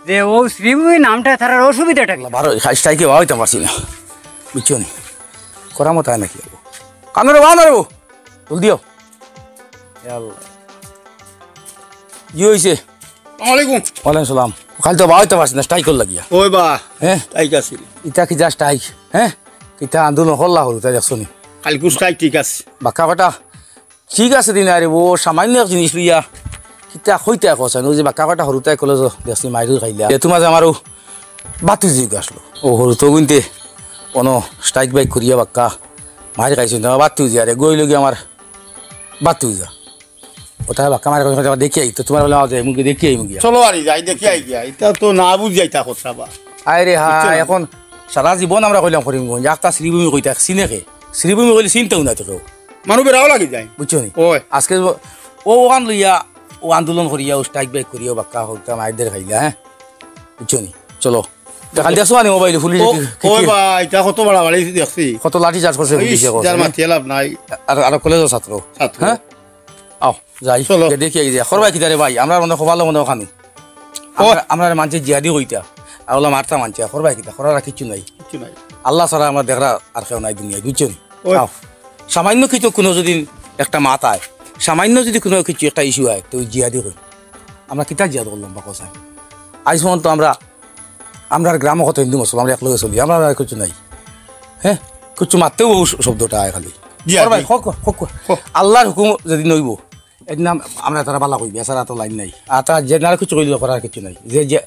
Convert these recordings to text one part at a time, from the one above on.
যে ও শ্রীভূমি নামটা তার অসুবিধাটা কি? বারো স্ট্রাইকে হইতে পারছি না, বুঝছো নি? করার মতো হয় নাকি? কান্দরে বাহ মারবো, বল দিও। কি হয়েছে? ওয়ালাইকুম সালাম। খালি তো বাহ হইতে পারছি না, স্ট্রাইক করলা গিয়া। ওই বা হ্যাঁ ঠিক আছে, ইটা কি যা স্ট্রাইক? হ্যাঁ কিতা আন্দোলন হল্লা হল তাই দেখছো নি? কালকে স্ট্রাইক ঠিক আছে। বাক্কা বাটা ঠিক আছে দিন আরে ও সামান্য এক জিনিস লইয়া কিতা হইতে কছেন ওই যে বাক্কা বাটা সৰুতাই কলে দেখছি মাইরু খাইলা তোমার যে আমারও বাতু জিগ আসলো ও সৰুতো গুনতে কোনো স্ট্রাইক বাইক করিয়া বাক্কা মারি খাইছেন তোমার বাতু যা আরে গই লগি আমার বাতু যা ওটা বাক্কা মারি দেখি আই তো তোমার বলে আমাদের মুখে দেখি আই মুখে চলো আরে যাই দেখি আই গিয়া, এটা তো না বুঝাই তা কথা বা। আরে হ্যাঁ এখন সারা জীবন আমরা কইলাম করিম একটা শ্রীভূমি কইতা চিনেকে শ্রীভূমি কইলে চিনতেও না তো কেউ মানুষ বেড়াও লাগি যায়, বুঝছো নি? ওই আজকে ও ওখান লইয়া ও আন্দোলন করিয়া ও স্ট্রাইক বাইক করিয়া বাক্কা হইতা মাইদের খাইলা। হ্যাঁ বুঝছো নি? চলো কাল দেখছো আনি মোবাইল ফুলি ওই বা এটা কত বড় বাড়ি দেখছি, কত লাঠি চার্জ করছে যার মাথা লাভ নাই। আর কলেজের ছাত্র। হ্যাঁ আও যাই চলো দেখি আই যা করবাই কিতারে ভাই আমরা মনে খোবালো মনে খানু আমরা মানুষ জিয়াদি কইতা আর ওলা মারতা মানছে করবাই কিতা করার কিছু নাই, কিছু নাই। আল্লাহ ছাড়া আমরা দেখরা আর কেউ নাই দুনিয়ায়, বুঝছো নি? সামান্য কিছু কোনো যদি একটা মাত আয়, সামান্য যদি কোনো কিছু একটা ইস্যু হয় তো জিয়াদি কই আমরা কিতা জিয়াদ করলাম বা কোথায় আজ পর্যন্ত আমরা গ্রাম কত হিন্দু মুসলমান আমরা একলগে চলি, আমরা আর কিছু নাই। হ্যাঁ কিছু মারতেও শব্দটা আয় খালি আল্লাহর হুকুম যদি নইব এদিন আমরা তারা বালা কইবি এছাড়া তো লাইন নাই আর তারা যে নারে কিছু কইলে করার কিছু নাই। যে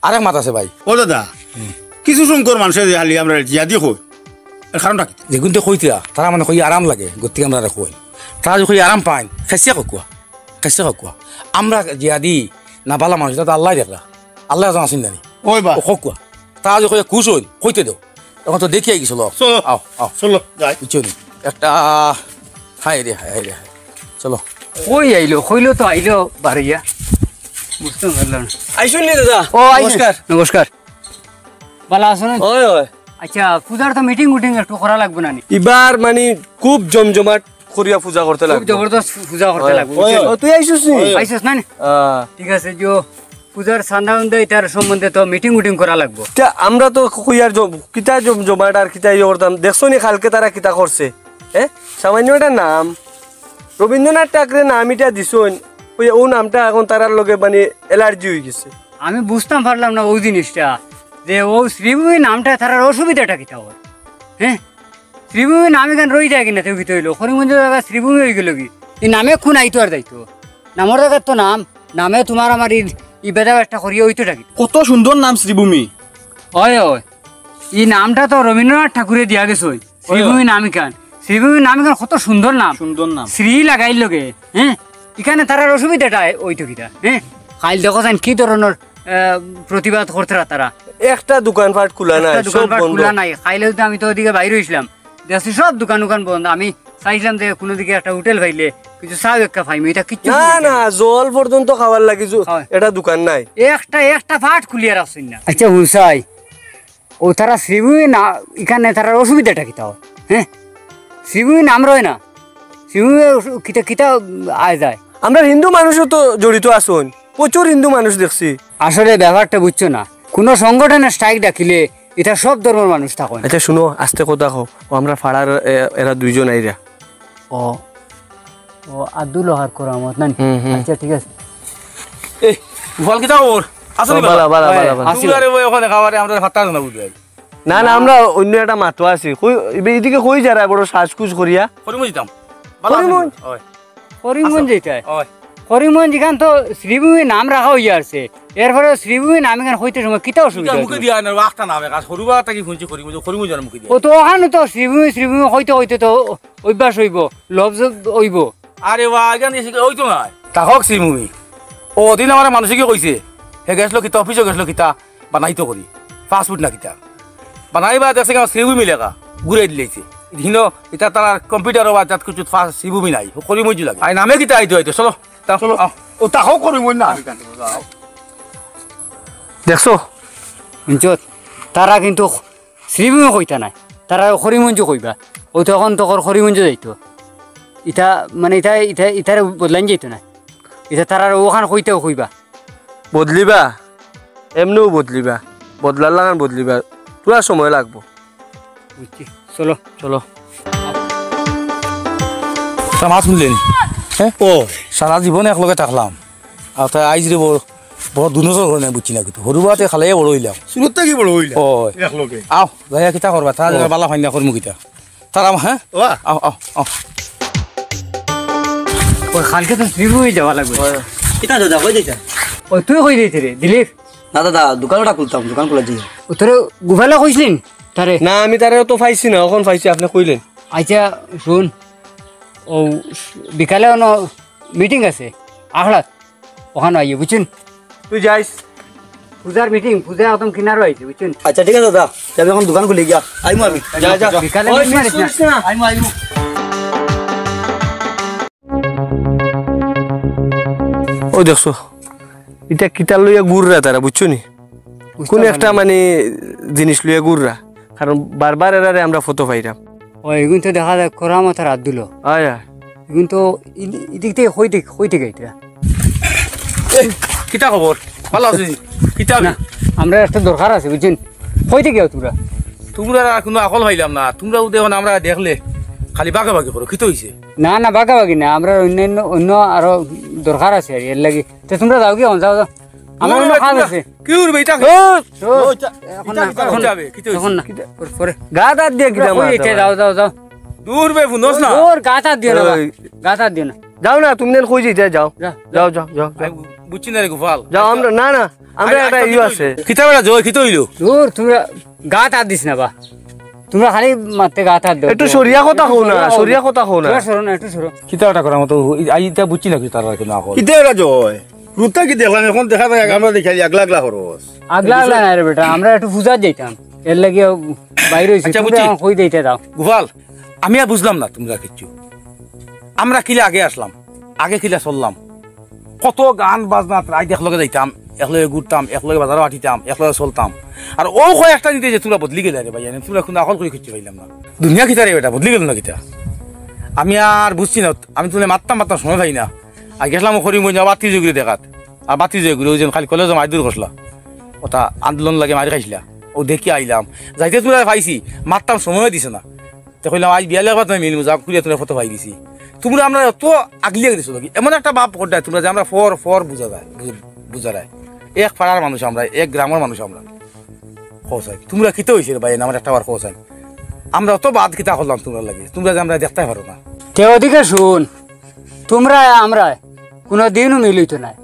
আরেক মাত আছে ভাই ও দাদা কিছু সংকর মানুষের হালি আমরা জিয়াদি কই এর কারণটা কি? যে গুনতে কইতা তারা মানে কই আরাম লাগে গতিকে আমরা কই তারা যদি আরাম পায় খাইসিয়া কাকুয়া আমরা জিয়াদি না বালা মানুষ তো আল্লাহ দেখলা আল্লাহ এজন আসেন জানি ওই বা কাকুয়া তারা যদি কই খুশ হইন কইতে দেও এখন তো দেখিয়ে গেছিল। চলো আও আও চলো যাই বুঝছো নি? একটা হাই রে চলো কই আইলো কইলো তো আইলো বাড়িয়া বুঝতে পারলাম। আইসুন নি দাদা? ও নমস্কার নমস্কার, ভালো আছো না? ওই ওই আচ্ছা পূজার তো মিটিং একটু করা লাগবে না? এবার মানে খুব জমজমাট করিয়া পূজা করতে খুব লাগবে, জবরদস্ত পূজা করতে লাগবে। তুই আইসুস নি? আইসস না? ঠিক আছে যে পূজার সান্দা এটার সম্বন্ধে তো মিটিং করা লাগবে। আমরা তো কইয়ার কিতা জমজমাট আর কিতা ইয়ে করতাম দেখছো নি কালকে তারা কিতা করছে? হ্যাঁ সামান্য একটা নাম রবীন্দ্রনাথ ঠাকুরের নাম এটা দিছুন ও নামটা এখন তারার লগে মানে অ্যালার্জি হয়ে গেছে। আমি বুঝতাম পারলাম না ওই জিনিসটা যে ও শ্রীভূমি নামটা তার অসুবিধাটা কিতা ওর। হ্যাঁ শ্রীভূমি নাম এখানে রয়ে যায় কিনা তেও কিতা হইলো করিমগঞ্জের জায়গা শ্রীভূমি হয়ে গেল কি? এই নামে খুন আইতো আর যাইতো নামর জায়গার তো নামে তোমার আমার ই বেদা একটা করিয়া হইতো থাকি। কত সুন্দর নাম শ্রীভূমি। হয় এই নামটা তো রবীন্দ্রনাথ ঠাকুরে দিয়া গেছে শ্রীভূমি নাম এখান। শ্রীভূমি নাম এখানে কত সুন্দর নাম, সুন্দর নাম শ্রী লাগাইল লগে। হ্যাঁ এখানে তার অসুবিধাটা ওইতো কিটা। হ্যাঁ খাইল দেখো যান কি ধরনের প্রতিবাদ করতে তারা। একটা দোকানপাট খোলা নাই, দোকানপাট খোলা নাই। খাইলে আমি তো ওদিকে বাইরে হইছিলাম দেখছি সব দোকান বন্ধ। আমি চাইছিলাম যে কোনো দিকে একটা হোটেল পাইলে কিছু চা একটা পাইমি, এটা কিচ্ছু না জল পর্যন্ত খাওয়ার লাগে এটা দোকান নাই, একটা ফাট খুলিয়া রাখছেন না। আচ্ছা হুসাই ও তারা শ্রীভূমি না এখানে তার অসুবিধাটা কিতা? হ্যাঁ শ্রীভূমি নাম রয় না, শ্রীভূমি কিতা কিতা আয় যায়। আমরা হিন্দু মানুষও তো জড়িত আসুন, প্রচুর হিন্দু মানুষ দেখছি। আসলে ব্যাপারটা বুঝছো না, কোনো সংগঠনের স্ট্রাইক ডাকিলে এটা সব ধর্মের মানুষ থাকো। আচ্ছা শুনো আস্তে কথা কও, আমরা ফাড়ার এরা দুইজন আইরা। ও আব্দুল ওহার করামত না? আচ্ছা ঠিক আছে। এই ফল কিতা ওর আসলে বালা বালা বালা আসলে ওখানে খাবারে আমরা ভাত না বুঝাই না না আমরা অন্য একটা মাতো আছি কই এইদিকে কই যারা বড় শ্বাসকুশ করিয়া করিমু দিতাম করিমগঞ্জ যেটা করিমগঞ্জ এখান তো শ্রীভূমি নাম রাখা হইয়া আছে। এরপরে শ্রীভূমি নাম এখানে হইতে সময় কিতা অসুবিধা? মুখে দিয়া না রাখতা নামে কাজ সরু বাটা কি ফুঞ্চি করিমু জানা মুখে দিয়া ও তো ওখানে তো শ্রীভূমি হইতে তো অভ্যাস হইব, লফজ হইব। আরে বা এখানে হইতো না তাহক শ্রীভূমি ও দিন আমার মানুষকে কইছে হে গেছলো কিতা অফিসে গেছলো কিতা বানাইতো করি ফাস্টফুড না কিতা বানাইবা দেখছে শ্রীভূমি লেখা ঘুরে দিলেছে হিনো এটা তারা কম্পিউটার বা তাত কিছু শ্রীভূমি নাই করিমগঞ্জ লাগে আই নামে কিতা আইতো হইতো চলো চলো ও তাহও করিমগঞ্জ না দেখছো তারা কিন্তু শ্রীভূমি কইতা নাই, তারা করিমগঞ্জ কইবা। ও তখন তখন করিমগঞ্জ যাইতো ইটা মানে ইটারে বদলাইন যাইতো না, এটা তারা ওখান কইতেও কইবা বদলিবা এমনিও বদলিবা বদলার লাগান বদলিবা পুরা সময় লাগবো বুঝছি চলো চলো তা মাছ মিলেন হ্যাঁ ও সারা জীবন একলগে থাকলাম আর তাই আইজ রে বড় দুনজর হল না বুঝছি না কিন্তু সরু বাতে খালে বড় হইলাম শুরুতে কি বড় হইলা ও একলগে আও যাইয়া কিতা করবা তারা বালা ফাইনা করমু কিতা তারা হ্যাঁ ওয়া আও আও আও ওই কালকে তো শ্রীভূমি হয়ে যাওয়া লাগবে কিতা দাদা কই দিছা ওই তুই কই দিয়েছি রে দিলীপ না দাদা দোকানটা খুলতাম দোকান খোলা যাই ও তোরে গুফালে কইছিলেন তারে না আমি তারে তো পাইছি না এখন পাইছি আপনি কইলেন আচ্ছা শুন ও বিকালে অন মিটিং আছে আখড়াত ওখানে আইয়ে বুঝছেন তুই যাইস পূজার মিটিং পূজা একদম কিনারও আইছে বুঝছেন আচ্ছা ঠিক আছে দাদা আমি এখন দোকান খুলে গিয়া আইমু আমি যা যা বিকালে ওই, মিস মারিস মিস না। না। আইমু আইমু ও দেখছো এটা কিতার লইয়া গুড়রা তারা বুঝছো নি কোন একটা মানে জিনিস লইয়া গুড়রা কারণ বারবার এরারে আমরা ফটো পাইরাম ও এগুন তো দেখা যায় করা মাথার হাত দিল আয় এগুন তো এদিক থেকে হই থেকে এটা কিতা খবর ভালো আছিস কিতা না আমরা একটা দরকার আছে বুঝছেন হই থেকে তোমরা তোমরা কোনো আকল পাইলাম না তোমরা দেখো আমরা দেখলে খালি বাগে বাগে করো কিতো হইছে না না বাগাবাগি না আমরা অন্য আরো দরকার আছে আর এর লাগি তো তোমরা যাও কি যাও যাও আমার অন্য কাজ আছে কি করবে এটা এখন না এখন কিতা হবে কিতো এখন না পরে গা দাঁত দিয়ে কিনা ওই এটা যাও যাও যাও দূর বে ফুনস না ওর গাতা দিও না গাতা দিও না যাও না তুমি কই যাই যাও যাও যাও যাও বুঝছি না রে গোপাল যাও আমরা না না আমরা একটা ইউ আছে কিতা বেড়া জয় কিতো হইলো দূর তোমরা গাতা দিস না বা তোমরা খালি মারতে গাতা দাও একটু সরিয়া কথা হও না সরিয়া কথা হও না তোমরা সরো না একটু সরো কিতা ওটা করার মতো আইটা বুঝছি না কি তার কোনো আকল কিতে এটা জয় রুতা কি দেখলাম এখন দেখা যায় আমরা দেখালি আগলা আগলা খরচ আগলা আগলা না রে বেটা আমরা একটু পূজা যাইতাম এর লাগি বাইরে হইছি আচ্ছা, তোমরা বুঝছি। কই দিতে দাও গোপাল আমি আর বুঝলাম না তোমরা কিচ্ছু আমরা কিলে আগে আসলাম আগে কিলে চললাম কত গান বাজনা প্রায় একলগে যাইতাম একলগে ঘুরতাম একলগে বাজারও আটিতাম একলগে চলতাম আর ও কয়েকটা নিতে যে তোমরা বদলি গেলে রে ভাই তোমরা কোনো আকল করে কিচ্ছু পাইলাম না দুনিয়া কিতা রে বেটা বদলি গেল না কিতা আমি আর বুঝছি না আমি তুমি মারতাম সময় পাই না আর গেছিলাম করি মই বাতি জগুড়ি দেখাত আর বাতি জগুড়ি ওই যে খালি কলেজ মাইদুর করলা ওটা আন্দোলন লাগে মারি খাইছিলা ও দেখি আইলাম যাইতে তোমরা পাইছি মারতাম সময় দিছে না তো কইলাম আজ বিয়া লাগবা তুমি মিলবো যা করিয়া তোমরা ফটো পাই দিছি তোমরা আমরা তো আগলিয়ে গেছো নাকি এমন একটা বাপ করতে তোমরা যে আমরা ফর বুঝা যায় বুঝা যায় এক পাড়ার মানুষ আমরা এক গ্রামের মানুষ আমরা খোঁজাই তোমরা কিতে হয়েছে ভাই আমার একটা বার খোঁজাই আমরা তো বাদ কিতা করলাম তোমরা লাগে তোমরা যে আমরা দেখতে পারো না তে ওদিকে শুন তোমরা আমরা কোনো দিনও মিলিত নাই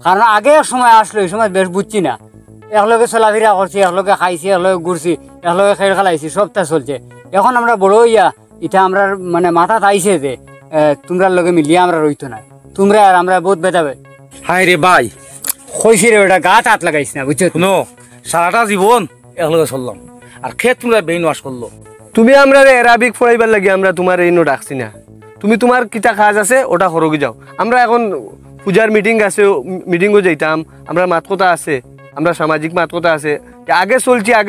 কারণ আগে এক সময় আসলো এই সময় বেশ বুঝছি না একলগে চলাফেরা করছি একলগে খাইছি একলগে ঘুরছি একলগে খেল খেলাইছি সবটা চলছে এখন আমরা বড় হইয়া এটা আমরা মানে মাথাত আইছে যে তোমরা লগে মিলিয়ে আমরা রইতো না তোমরা আর আমরা বহুত বেতাবে হায় রে ভাই কইছি রে ওটা গা হাত লাগাইছি না বুঝছো শুনো সারাটা জীবন একলগে চললাম আর খেত তোমরা বেইন ওয়াশ করলো তুমি আমরা এরাবিক পড়াইবার লাগি আমরা তোমার এই নো ডাকছি না তুমি তোমার কিতা কাজ আছে ওটা করোগে যাও আমরা এখন পূজার মিটিং আছে মিটিংও যাইতাম আমরা মাত কথা আছে আমরা সামাজিক মাত কথা আছে আগে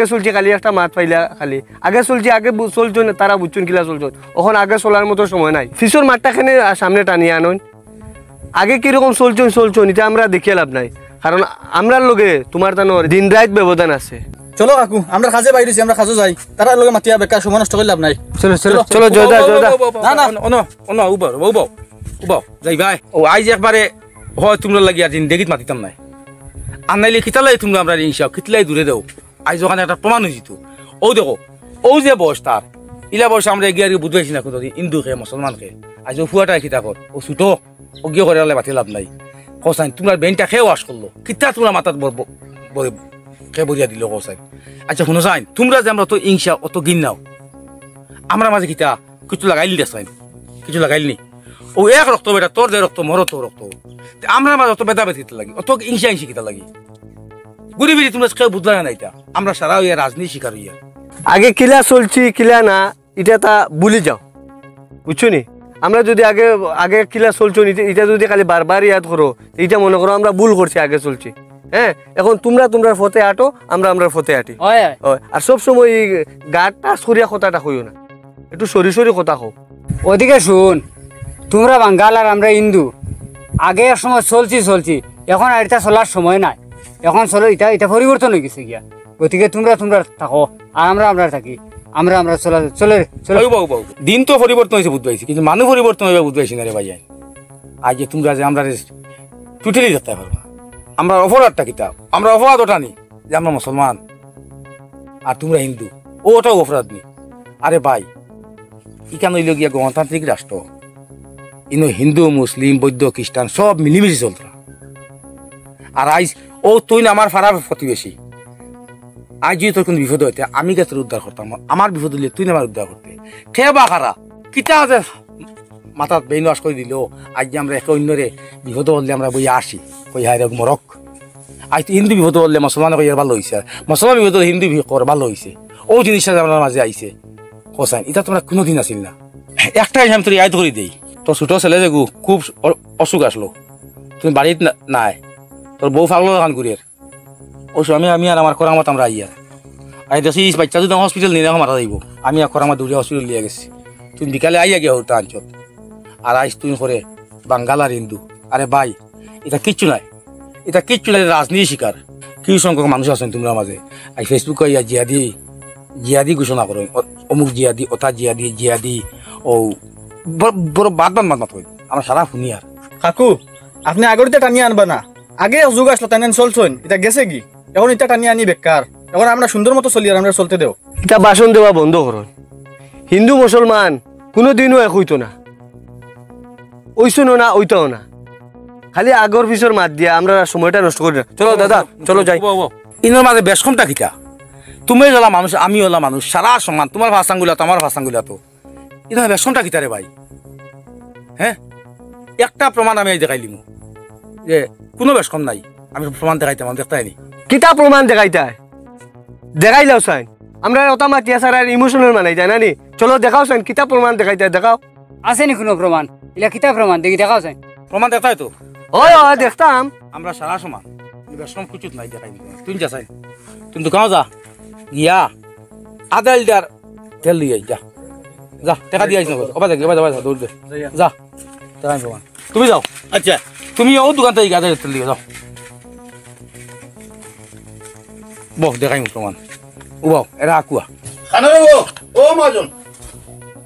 চলছি খালি একটা মাত পাইলা খালি আগে চলছি চলছো না তারা বুঝছেন কিলা চলছো ওখানে আগে চলার মতো সময় নাই ফিসর মাঠটা খানে সামনে টানিয়ে আনন আগে কিরকম চলছো এটা আমরা দেখিয়ে লাভ নাই কারণ আমরার লগে তোমার তানো দিন রাত ব্যবধান আছে চলো কাকু আমরা কাজে বাইরেছি আমরা কাজে যাই তারা লগে মাতিয়া বেকার সময় নষ্ট করে লাভ নাই চলো চলো চলো জয়দা না, না। অন উবাও উবাও যাই ভাই ও আইজ একবারে হয় তোমরা লাগি আর জিন্দেগিত মাতিতাম নাই আর নাইলে খিতালাই তোমরা আমরা ইনসাও খিতলাই দূরে দেও আইজ ওখানে একটা প্রমাণ হয়েছি তো ও দেখো ও যে বয়স তার ইলা বয়স আমরা এগিয়ে আর বুঝবাইছি না কোথাও হিন্দু খেয়ে মুসলমান খেয়ে আজ ও ফুয়াটা খিতা কর ও ছুটো ও গিয়ে করে বাতি লাভ নাই কসাইন তোমরা বেনটা খেয়ে ওয়াশ করলো কিতা তোমরা মাথাত খেয়ে বরিয়া দিল কসাইন আচ্ছা শুনো চাইন তোমরা যে আমরা অত ইংসা অত গিন নাও আমরা মাঝে কিতা কিছু লাগাইলি দেখাইন কিছু লাগাইলি ও এক রক্ত বেটা তোর যে রক্ত মর তোর রক্ত আমরা মাঝে অত বেদা বেদিতে লাগি অত ইংসা ইংসি কিতা লাগি গুড়ি বিড়ি তোমরা কেউ বুঝলা না এটা আমরা সারা হইয়া রাজনীতি শিকার হইয়া আগে কিলা চলছি কিলা না এটা তা ভুলে যাও বুঝছো নি আমরা যদি আগে কিলা চলছো এটা যদি খালি বারবার ইয়াদ করো এটা মনে করো আমরা ভুল করছি আগে চলছি হ্যাঁ এখন তোমরা ফতে আটো আমরা ফতে আটি হয় আর সব সময় এই গাটা সরিয়া কথাটা হইও না একটু সরি কথা হোক ওদিকে শুন তোমরা বাঙ্গাল আর আমরা হিন্দু আগে এক সময় চলছি এখন আর এটা চলার সময় নাই এখন চলো এটা এটা পরিবর্তন হয়ে গেছে গিয়া গতিকে তোমরা তোমরা থাকো আর আমরা থাকি আমরা চলে চলে চলে দিন তো পরিবর্তন হয়েছে বুঝতে পারছি কিন্তু মানুষ পরিবর্তন হয়ে বুঝতে পারছি না রে ভাই আজ যে তোমরা যে আমরা টুটেলি যেতে পারবো না আমরা অপরাধটা কিতাব আমরা অপরাধ ওটা নি যে আমরা মুসলমান আর তোমরা হিন্দু ওটাও অপরাধ নি আরে ভাই ইকান হইল গিয়া গণতান্ত্রিক রাষ্ট্র ইনো হিন্দু মুসলিম বৌদ্ধ খ্রিস্টান সব মিলিমিশি চলত আর আইজ ও তুই না আমার ফারার প্রতিবেশী আজ যদি তোর কোনো বিপদ হইতে আমি কে তোর উদ্ধার করতাম আমার বিপদ হইলে তুই না আমার উদ্ধার করতে খেবা খারা কিতা আছে মাথাত বেইন ওয়াশ করে দিল আজ যে আমরা একে অন্যরে বিপদ হলে আমরা বই আসি কই হাই রক মরক আজ তো হিন্দু বিপদ হলে মুসলমান কই ভালো হয়েছে মুসলমান বিপদ হলে হিন্দু কর ভালো হয়েছে ও জিনিসটা আমার মাঝে আইছে কোসাইন এটা তোমরা কোনোদিন আসিল না একটা আমি তোর আয় ধরে দিই তোর ছোট ছেলে যে খুব অসুখ আসলো তুমি বাড়িতে নাই তোর বউ ফাগলো গান করিয়ার ওসব আমি আর আমার করার মতো আমরা আইয়ার আই দেখি বাচ্চা যদি হসপিটাল নিয়ে মারা যাইব আমি আর করার মতো দৌড়ে হসপিটাল নিয়ে গেছি তুমি বিকালে আইয়া গিয়া হতো আঞ্চল আর আইস তুমি করে বাঙ্গাল আর হিন্দু আরে ভাই এটা কিচ্ছু নাই রাজনীতি শিকার কি সংখ্যক মানুষ আছেন তোমরা মাঝে আই ফেসবুকে ইয়া জিয়াদি ঘোষণা করো অমুক জিয়াদি ওটা জিয়াদি ও বড় বাদ আমরা সারা শুনি আর কাকু আপনি আগরিতে টানিয়ে আনবা না আগে যুগ আসলো তাই চলছেন এটা গেছে কি এখন এটা টানিয়ে আনি বেকার এখন আমরা সুন্দর মতো চলি আর আমরা চলতে দেও এটা বাসন দেওয়া বন্ধ করুন হিন্দু মুসলমান কোনোদিনও এক হইতো না ওইসুনো না ওইটাও না খালি আগর পিছর মাত দিয়া আমরা সময়টা নষ্ট করি না চলো দাদা চলো যাই ইনোর মাঝে বেশকমটা কিটা তুমি হলা মানুষ আমি হলা মানুষ সারা সমান তোমার ভাষাঙ্গুলা তো আমার ভাষাঙ্গুলা তো ইনো বেশকমটা কিটা রে ভাই হ্যাঁ একটা প্রমাণ আমি দেখাইলিম যে কোনো বেশকম নাই আমি প্রমাণ দেখাইতাম দেখতাই নি কিতা প্রমাণ দেখাইলাও সাইন আমরা ওটা মাতিয়া সারা ইমোশনাল মানাই যায় না নি চলো দেখাও সাইন কিতা প্রমাণ দেখাইতে দেখাও আসেনি কোনো প্রমাণ এটা কিতা প্রমাণ দেখি দেখাও চাই প্রমাণ দেখাই তো ওই দেখতাম আমরা সারা সমান বেশকম কুচুত নাই দেখাই তুই যা চাই তুমি দোকানে যা গিয়া আধা লিটার তেল দিয়ে যা যা টাকা দিয়ে আইস না ওবা যা দৌড় দে যা দেখাই প্রমাণ তুমি যাও আচ্ছা তুমি ও দোকান থেকে আধা লিটার তেল দিয়ে যাও বহ দেখাই প্রমাণ উবাও এরা আকুয়া খানা ও মহাজন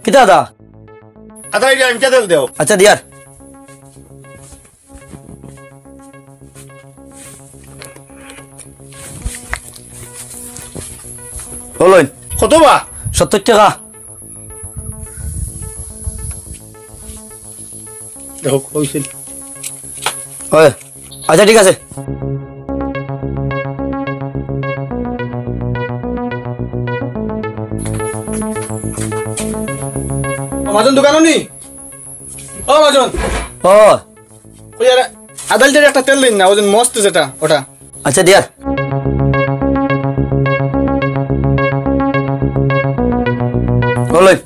কিতা দা আধা লিটার মিঠা তেল দেও আচ্ছা দিয়ার বলুন কত বা 70 টাকা দেখো কইছিল হয় আচ্ছা ঠিক আছে মাজন দোকানও নি ও মাজন ও ওই আর আধা লিটার একটা তেল দিন না ওজন মস্ত যেটা ওটা আচ্ছা দিয়ার বলেন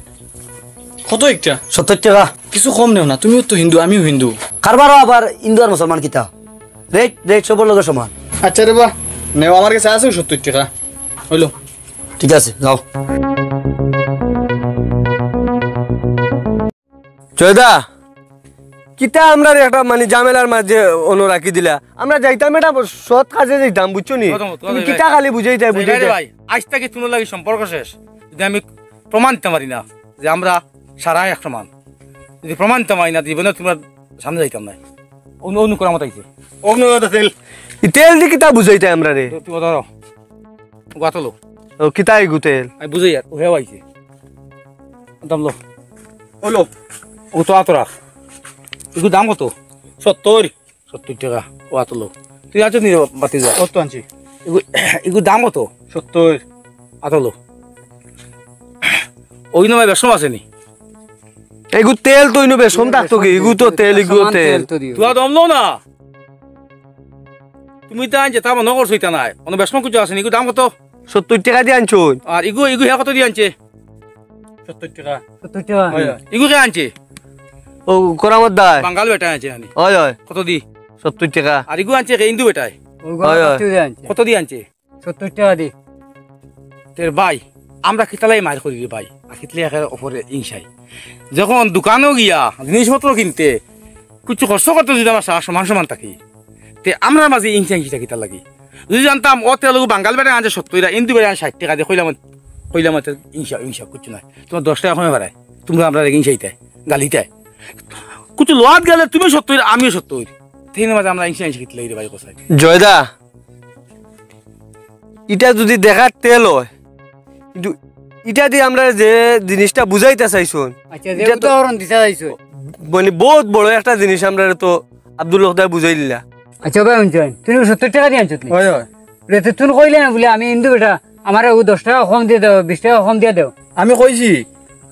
কত একটা 70 টাকা কিছু কম নেও না তুমিও তো হিন্দু আমিও হিন্দু কারবারও আবার হিন্দু আর মুসলমান কিতা রেট সবার লগে সমান আচ্ছা রে বা নেও আমার কাছে আছে 70 টাকা হইলো ঠিক আছে যাও জয়দা কিতা আমরা একটা মানে ঝামেলার মাঝে অন্য রাখি দিলা আমরা যাইতাম এটা সৎ কাজে যাইতাম বুঝছো নি তুমি কিতা খালি বুঝাইতে ভাই আজ থেকে তোমার লাগে সম্পর্ক শেষ যদি আমি প্রমাণ দিতে পারি না যে আমরা সারা এক সমান যদি প্রমাণ দিতে পারি না জীবনে তোমার সামনে যাইতাম না অন্য করার মতো আইছে অগ্নি তেল তেল দি কিতা বুঝাইতে আমরা রে তুমি ধরো গাতলো ও কিতা এগু তেল আমি বুঝাই আর হেও আইছে দামলো হলো ও তো আতো রাখ এগুলো দাম কত 70 টাকা ও আতলো তুই আছো নি বাতি যা কত আনছি এগুলো দাম কত 70 আতলো ওই নয় বেশম আছে নি এগু তেল তো ইনো বেশম থাকতো কি এগু তো তেল এগু তেল তুই আর দমলো না তুমি তো আনছে তা মনে করছো এটা নাই অন্য বেশম কিছু আছে নি এগুলো দাম কত 70 টাকা দিয়ে আনছো আর এগু হ্যাঁ কত দিয়ে আনছে 70 টাকা 70 টাকা এগু কে আনছে ও করামত দাই বাঙ্গাল বেটা আনছে আনি ওই ওই কত দি 70 টাকা আর এগু আনছে হিন্দু বেটায় কত দি আনছে 70 টাকা দি তের ভাই আমরা কিতালাই মার করি ভাই আর কিতলে একের ওপরে ইনসাই যখন দোকানেও গিয়া জিনিসপত্র কিনতে কিছু কষ্ট করতে যদি আমার সমান সমান থাকি তে আমরা মাঝে ইনসা ইনসিটা কিতা লাগি যদি জানতাম ও তেলুগু বাঙ্গাল বেড়ে আনছে 70 টাকা হিন্দু বেড়ে আন 60 টাকা দিয়ে কইলাম ইনশা কিছু নাই তোমার 10 টাকা কমে বাড়ায় তোমরা আমরা ইনশাইতে গালিতে কিছু লোয়াত গেলে তুমি 70 আমিও 70 তিন মাঝে আমরা ইনশা কিতলে রে ভাই কোসাই জয়দা এটা যদি দেখার তেল হয় কিন্তু এটা দিয়ে আমরা যে জিনিসটা বুঝাইতে চাইছুন আচ্ছা যে উদাহরণ দিতে চাইছো মানে বহুত বড় একটা জিনিস আমরা তো আব্দুল হকদার বুঝাই দিলা আচ্ছা ভাই শুনছেন তুমি 70 টাকা দিয়ে আনছো তুমি হয় হয় রে তুই কইলে না বলে আমি হিন্দু বেটা আমার 10 টাকা কম দিয়ে দাও 20 টাকা কম দিয়ে দাও আমি কইছি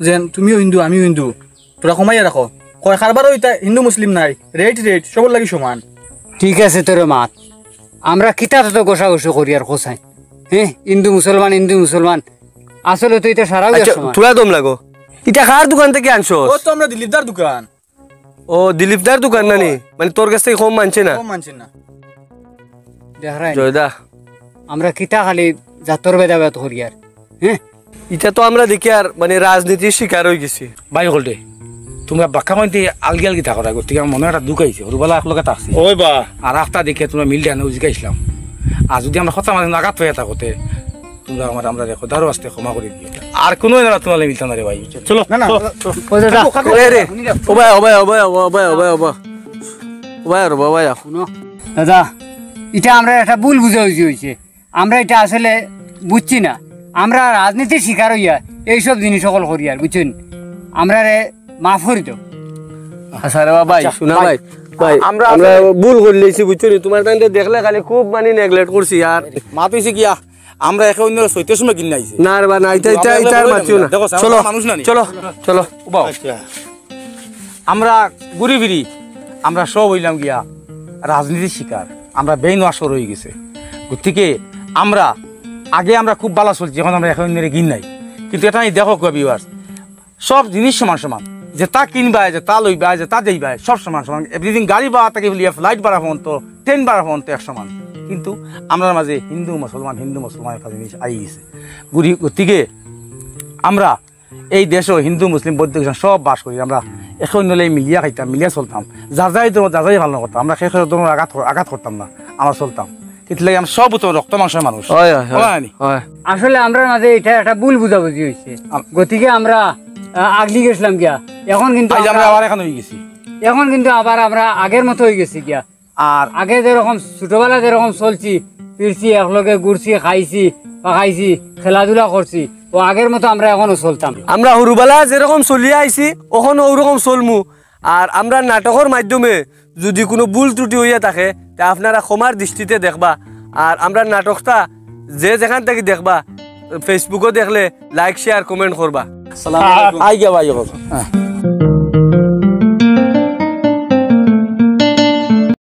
যে তুমিও হিন্দু আমিও হিন্দু তোরা কমাইয়া রাখো কয় কারবারও এটা হিন্দু মুসলিম নাই রেট সবার লাগি সমান ঠিক আছে তোর মাত আমরা কিতা তো গোসাগোসি করি আর কোসাই হ্যাঁ হিন্দু মুসলমান আসলে তো এটা সারা সমান তোরা দম লাগো এটা কার দোকান থেকে আনছো ও তো আমরা দিলীপদার দোকান ও দিলীপদার দোকান নানি মানে তোর কাছ থেকে কম মানছে না কম মানছেন না দেখাই জয়দা আমরা কিতা খালি জাতর ভেদাভেদ করি আর হ্যাঁ এটা তো আমরা দেখি আর মানে রাজনীতির শিকার হয়ে গেছি ভাই হলটে তোমরা বাক্কা মাইতে আলগি থাকো রাখো ঠিক আমার মনে একটা দুঃখ আইছে হরুবেলা একলগে থাকছি ওই বা আর রাস্তা দেখে তোমরা মিলতে আনে জিজ্ঞাসলাম আর যদি আমরা কথা মাঝে নাগাদ হয়ে থাকোতে তোমরা আমরা দেখো দারো আসতে ক্ষমা করে দিও আর কোনো না তোমার মিলতাম না রে ভাই চলো না না ও দাদা রে ও ভাই শুনো দাদা এটা আমরা একটা ভুল বুঝাবুঝি হয়েছে আমরা এটা আসলে বুঝছি না আমরা রাজনীতির শিকার হইয়া এইসব জিনিস সকল করি আর বুঝছেন আমরা রে মাফ করি তো আচ্ছা রে ভাই শোনা ভাই ভাই আমরা ভুল করে লইছি বুঝছো নি তোমার তাইতে দেখলে খালি খুব মানে নেগলেক্ট করছি আর মাত হয়েছে গিয়া আমরা এখন অন্য সৈতের সময় কিনে আইছি না রে বা না এটা আর মাতিও না দেখো, চলো মানুষ না নি। চলো চলো উবাও। আচ্ছা আমরা ঘুরি ফিরি আমরা সব হইলাম গিয়া রাজনীতির শিকার আমরা বেইন আসর হয়ে গেছে গতিকে আমরা আগে আমরা খুব ভালো চলছি এখন আমরা এখন মেরে গিন নাই কিন্তু এটা আমি দেখো ভিউয়ার্স সব জিনিস সমান সমান যে তা কিনবা যে তা লইবা যে তা দেইবা সব সমান সমান এভরিথিং গাড়ি ভাড়া থেকে বলিয়া ফ্লাইট ভাড়া ফোন তো ট্রেন ভাড়া ফোন তো এক সমান কিন্তু আমরা মাঝে হিন্দু মুসলমানের কাছে জিনিস আই গেছে গতিকে আমরা এই দেশও হিন্দু মুসলিম বৌদ্ধ খ্রিস্টান সব বাস করি আমরা এখন নলে মিলিয়া খাইতাম মিলিয়া চলতাম যাই ভালো করতাম আমরা সেই ধরনের আঘাত করতাম না আমরা চলতাম কিন্তু আমরা সব তো রক্ত মাংসের মানুষ হয় বলা হয়নি? হয় আসলে আমরা মাঝে এটা একটা ভুল বুঝাবুঝি হয়েছে গতিকে আমরা আগলি গেছিলাম গিয়া এখন কিন্তু আজ আমরা আবার এখন হয়ে গেছি এখন কিন্তু আবার আমরা আগের মতো হয়ে গেছি গিয়া আর আগে যেরকম ছোটবেলা যেরকম চলছি ফিরছি একলগে ঘুরছি খাইছি পাকাইছি খেলাধুলা করছি ও আগের মতো আমরা এখনো চলতাম আমরা হরুবেলা যেরকম চলিয়ে আইছি ওখানে ওরকম চলমু আর আমরা নাটকের মাধ্যমে যদি কোনো ভুল ত্রুটি হইয়া থাকে তা আপনারা ক্ষমার দৃষ্টিতে দেখবা আর আমরা নাটকটা যে যেখান থেকে দেখবা ফেসবুকও দেখলে লাইক শেয়ার কমেন্ট করবা আই গিয়া ভাই